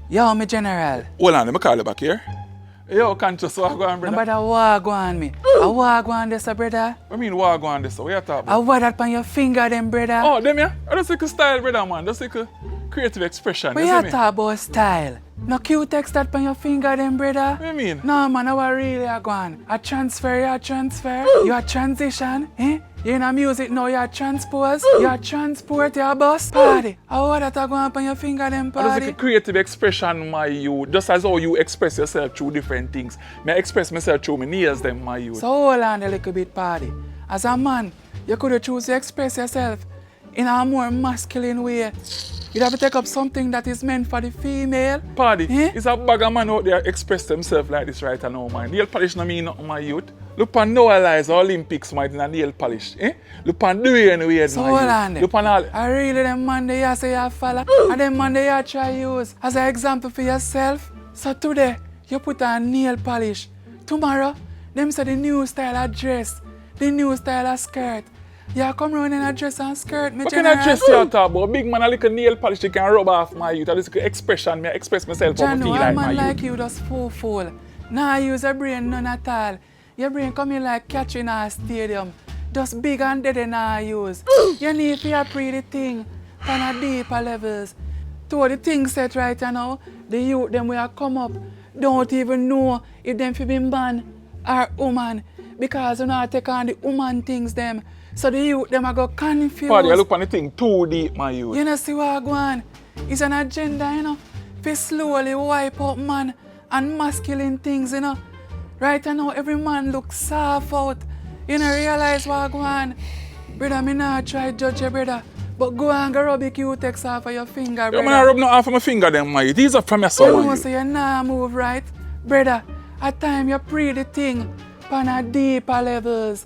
Yo, me general. Hold on, let me call you back here. Yo, Konchus, what go on, brother? Nobody walk on me. I walk on this, brother. What mean what go on this? What you talking about? I wear that on your finger, them, brother. Oh, them yeah? That's like a style, brother, man. That's like a creative expression. But You you see me? talk about style. No cute text that on your finger, them, brother. What you mean? No, man, I really a go on. A transfer, you a transfer. You a transition, eh? You in a music now, you a transpose. You a transport, you a bus. Party. How that a go on your finger, them, That's like party? a creative expression, my youth. Just as how you express yourself through different things. Me express myself through my nails, them, my youth. So hold on a little bit, party. As a man, you could choose to express yourself in a more masculine way. You'd have to take up something that is meant for the female. Party, Eh? it's a bag of man out there express themselves like this right now, man. Nail polish no mean nothing, my youth. Look on Noah Lies Olympics, my in a nail polish. Eh? Look on Dwayne Wade, So my hold youth. on there. Look on all... I really them man they say you follow. And them man they try use as an example for yourself. So today, you put on nail polish. Tomorrow, them say the new style of dress, the new style of skirt. You come around in a dress and skirt, me What kind of general. dress you talk about? Big man, a little nail polish you can rub off, my youth. A little expression, me express myself how I John, feel a like, my man youth. like you just fool. Nah, use your brain none at all. Your brain come in like catching a stadium. Just big and dead and nah use. You need to appreciate the thing on a deeper levels. To the thing set right now, the youth them will come up, don't even know if them fi be man or woman. Because you know take on the woman things them. So the youth them a go confused. Party, you look on the thing too deep, my youth. You know see what go on? It's an agenda, you know, to slowly wipe out man and masculine things, you know. Right now, every man looks soft out. You know, realize what go on. Brother, me not try to judge you, brother. But go and go rub the Q-Tex off of your finger, Yo, brother. man, I rub no off of my finger, them, my youth. These are from your You son, know, my so youth. you nah move right. Brother, at time you pre the thing on a deeper levels.